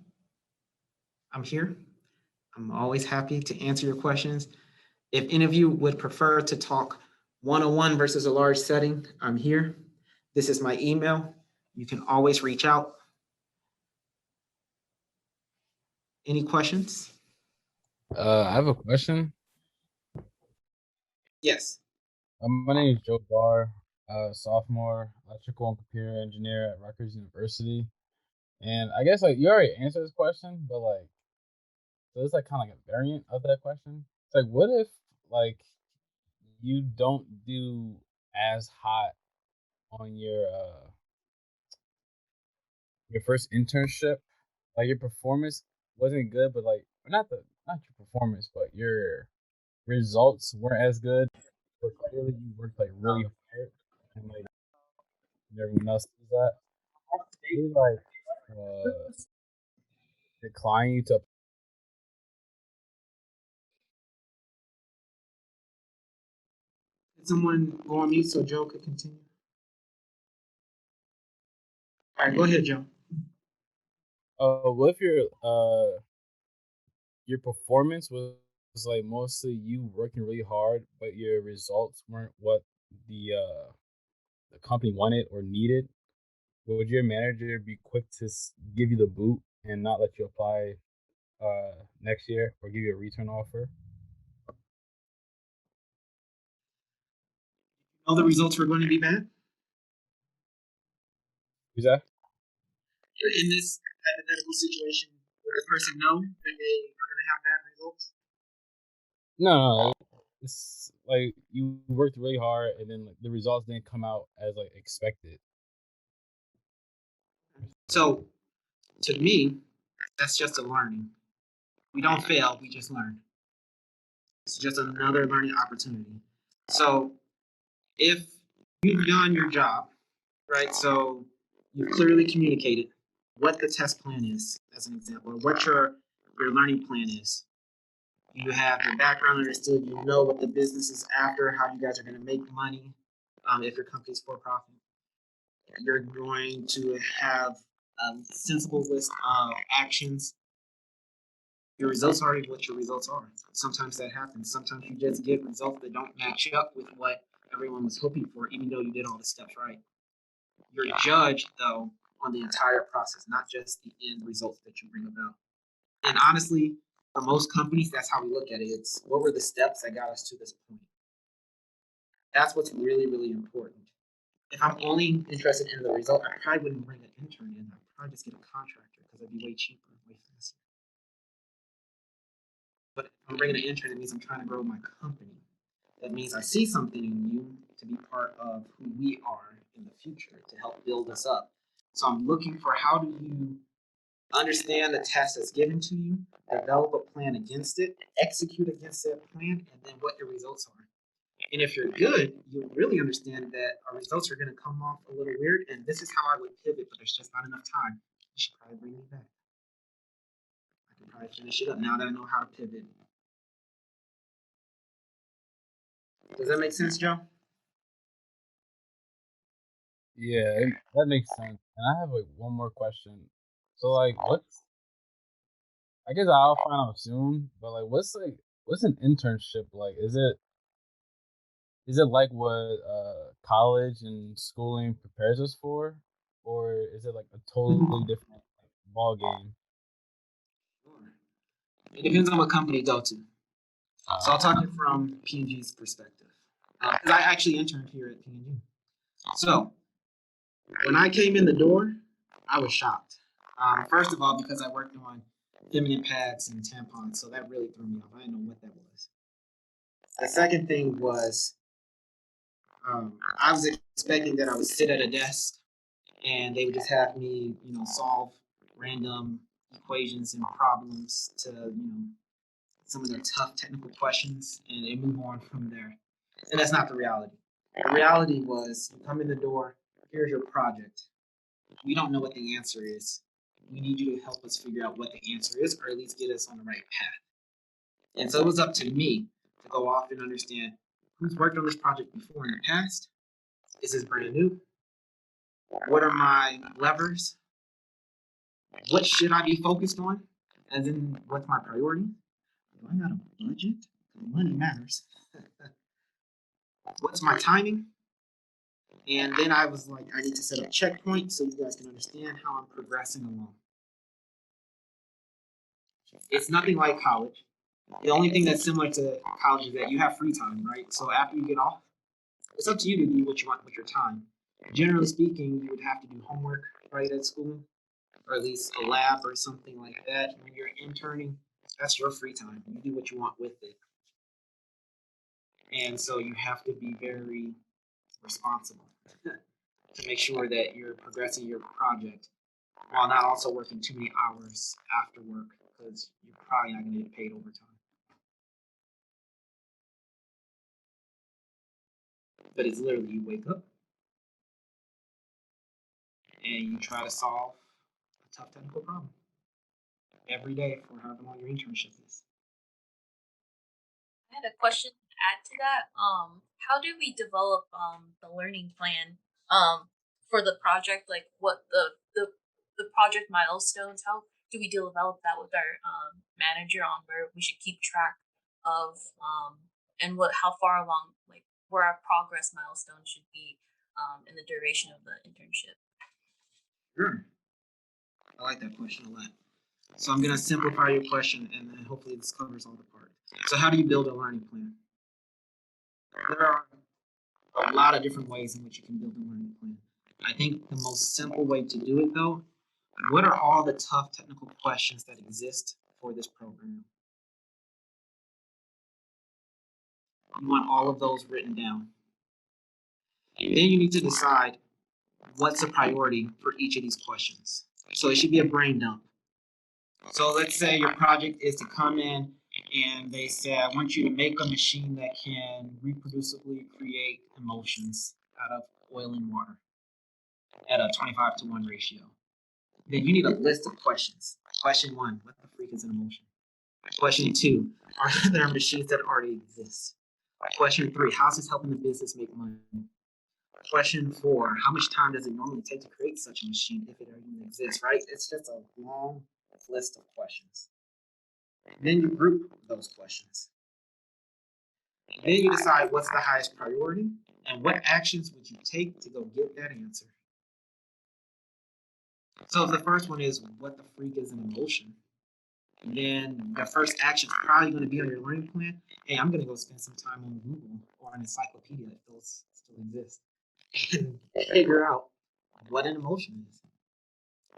I'm here. I'm always happy to answer your questions. If any of you would prefer to talk one-on-one versus a large setting, I'm here. This is my email. You can always reach out. Any questions? I have a question. Yes. My name is Joe Barr, sophomore, electrical and computer engineer at Rutgers University. And I guess you already answered this question, but so it's kind of like a variant of that question. It's what if you don't do as hot on your first internship, your performance wasn't good, but not your performance, but your results weren't as good. But clearly you worked really hard, and everyone else sees that. They decline you to. Did someone go on mute so Joe could continue? All right, go ahead, Joe. What if your performance was like mostly you working really hard, but your results weren't what the company wanted or needed? Would your manager be quick to give you the boot and not let you apply next year or give you a return offer? Know the results were going to be bad? Is that? In this hypothetical situation, would the person know that they are going to have bad results? No, it's like you worked really hard and then like, the results didn't come out as like expected. So, to me, that's just a learning. We don't fail, we just learn. It's just another learning opportunity. So, if you've done your job, right? So, you've clearly communicated what the test plan is, as an example, or what your learning plan is. You have your background understood. You know what the business is after, how you guys are going to make money. If your company's for profit, you're going to have a sensible list of actions. Your results are what your results are. Sometimes that happens. Sometimes you just get results that don't match up with what everyone was hoping for, even though you did all the steps right. You're judged, though, on the entire process, not just the end results that you bring about. And honestly, for most companies, that's how we look at it. It's what were the steps that got us to this point? That's what's really, really important. If I'm only interested in the result, I probably wouldn't bring an intern in. I'd probably just get a contractor because it'd be way cheaper, way faster. But if I'm bringing an intern, it means I'm trying to grow my company. That means I see something in you to be part of who we are in the future to help build us up. So I'm looking for how do you understand the task that's given to you, develop a plan against it, execute against that plan, and then what your results are. And if you're good, you really understand that our results are going to come off a little weird, and this is how I would pivot, but there's just not enough time. You should probably bring me back. I can probably finish it up now that I know how to pivot. Does that make sense, Joe? Yeah, that makes sense. And I have like one more question. So like, what's I guess I'll find out soon. But like, what's an internship like? Is it like what college and schooling prepares us for, or is it like a totally different like, ball game? Sure. It depends on what company you go to. So I'll talk it from P&G's perspective. Because I actually interned here at P&G. So when I came in the door, I was shocked. First of all, because I worked on feminine pads and tampons, so that really threw me off. I didn't know what that was. The second thing was I was expecting that I would sit at a desk and they would just have me, solve random equations and problems to, some of the tough technical questions and they move on from there. And that's not the reality. The reality was you come in the door, here's your project. We don't know what the answer is. We need you to help us figure out what the answer is or at least get us on the right path. And so it was up to me to go off and understand who's worked on this project before in the past. Is this brand new? What are my levers? What should I be focused on? And then what's my priority? Do I got a budget? Money matters. What's my timing? And then I was like, I need to set up checkpoints so you guys can understand how I'm progressing along. It's nothing like college. The only thing that's similar to college is that you have free time, right? So after you get off, it's up to you to do what you want with your time. Generally speaking, you would have to do homework right at school, or at least a lab or something like that. When you're interning, that's your free time. You do what you want with it. And so you have to be very responsible to make sure that you're progressing your project while not also working too many hours after work because you're probably not going to get paid overtime. But it's literally you wake up and you try to solve a tough technical problem every day for however long your internship is. I had a question to add to that. How do we develop the learning plan? Um, for the project, like what the project milestones, how do we develop that with our manager on where we should keep track of and how far along, like where our progress milestone should be in the duration of the internship. Sure. I like that question a lot. So I'm going to simplify your question, and then hopefully this covers all the parts. So how do you build a learning plan? There are a lot of different ways in which you can build a learning plan. I think the most simple way to do it, though, what are all the tough technical questions that exist for this program? You want all of those written down. And then you need to decide what's a priority for each of these questions. So it should be a brain dump. So let's say your project is to come in and they say, I want you to make a machine that can reproducibly create emotions out of oil and water at a 25-to-1 ratio. Then you need a list of questions. Question 1, what the freak is an emotion? Question 2, are there machines that already exist? Question 3, how's this helping the business make money? Question 4, how much time does it normally take to create such a machine if it even exists, right? It's just a long list of questions. Then you group those questions. Then you decide what's the highest priority and what actions would you take to go get that answer. So if the first one is what the freak is an emotion, then the first action is probably going to be on your learning plan. Hey, I'm going to go spend some time on Google or an encyclopedia if those still exist and figure out what an emotion is.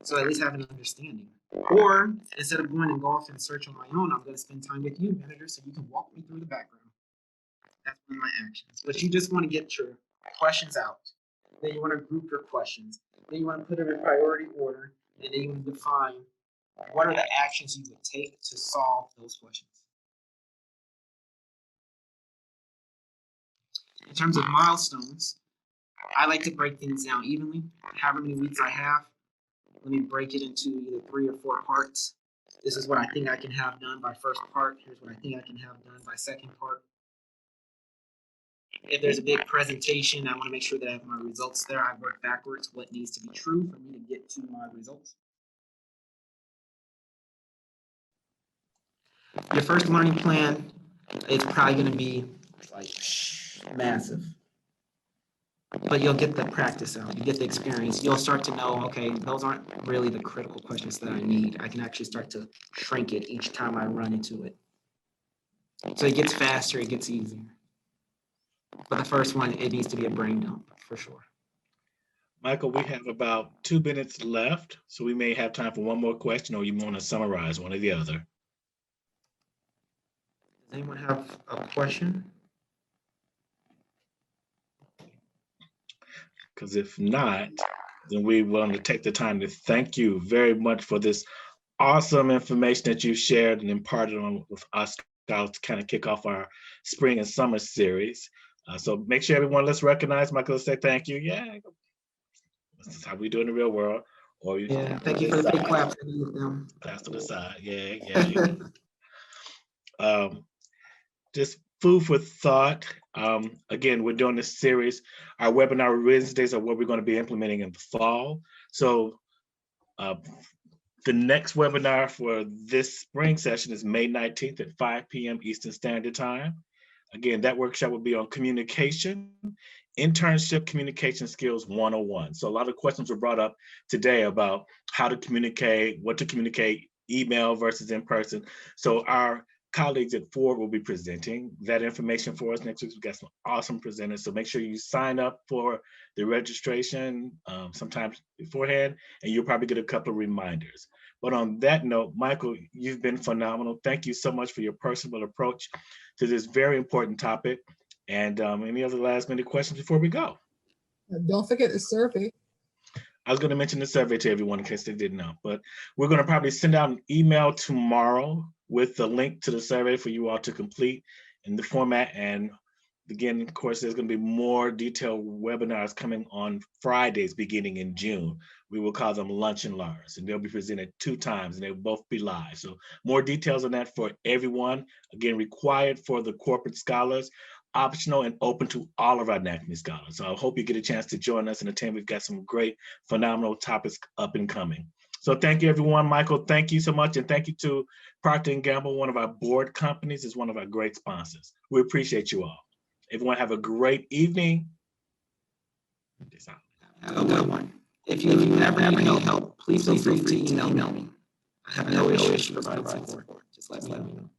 So at least have an understanding. Or instead of going and go off and search on my own, I'm going to spend time with you, manager, so you can walk me through the background. That's one of my actions. But you just want to get your questions out. Then you want to group your questions. Then you want to put them in priority order. And then you want to define what are the actions you would take to solve those questions. In terms of milestones, I like to break things down evenly. However many weeks I have, let me break it into either 3 or 4 parts. This is what I think I can have done by first part. Here's what I think I can have done by second part. If there's a big presentation, I want to make sure that I have my results there. I work backwards, what needs to be true for me to get to my results. Your first learning plan is probably going to be like massive. But you'll get the practice out, you get the experience. You'll start to know, okay, those aren't really the critical questions that I need. I can actually start to shrink it each time I run into it. So it gets faster, it gets easier. But the first one, it needs to be a brain dump for sure. Michael, we have about 2 minutes left, so we may have time for one more question, or you want to summarize one or the other. Does anyone have a question? Because if not, then we want to take the time to thank you very much for this awesome information that you've shared and imparted on with us scouts to kind of kick off our spring and summer series. So make sure everyone, let's recognize Michael, let's say thank you. Yeah, this is how we do it in the real world. Or yeah, thank you for the big claps. Claps to the side. Yeah. Just food for thought. Again, we're doing this series. Our webinar Wednesdays are what we're going to be implementing in the fall. So the next webinar for this spring session is May 19th at 5 p.m. Eastern Standard Time. Again, that workshop will be on communication, internship communication skills 101. So a lot of questions were brought up today about how to communicate, what to communicate, email versus in person. So our colleagues at Ford will be presenting that information for us next week. We've got some awesome presenters. So make sure you sign up for the registration sometimes beforehand, and you'll probably get a couple of reminders. But on that note, Michael, you've been phenomenal. Thank you so much for your personal approach to this very important topic. And any other last minute questions before we go? Don't forget the survey. I was going to mention the survey to everyone in case they didn't know, but we're going to probably send out an email tomorrow with the link to the survey for you all to complete in the format. And again, of course, there's going to be more detailed webinars coming on Fridays beginning in June. We will call them Lunch and Learns, and they'll be presented 2 times and they'll both be live. So more details on that for everyone. Again, required for the corporate scholars. optional and open to all of our NACME scholars. So I hope you get a chance to join us and attend. We've got some great, phenomenal topics up and coming. So thank you, everyone. Michael, thank you so much. And thank you to Procter & Gamble, one of our board companies, is one of our great sponsors. We appreciate you all. Everyone have a great evening. Have a good one. If you ever need any help, please feel free to email me. I have no issue providing support. Just let me know.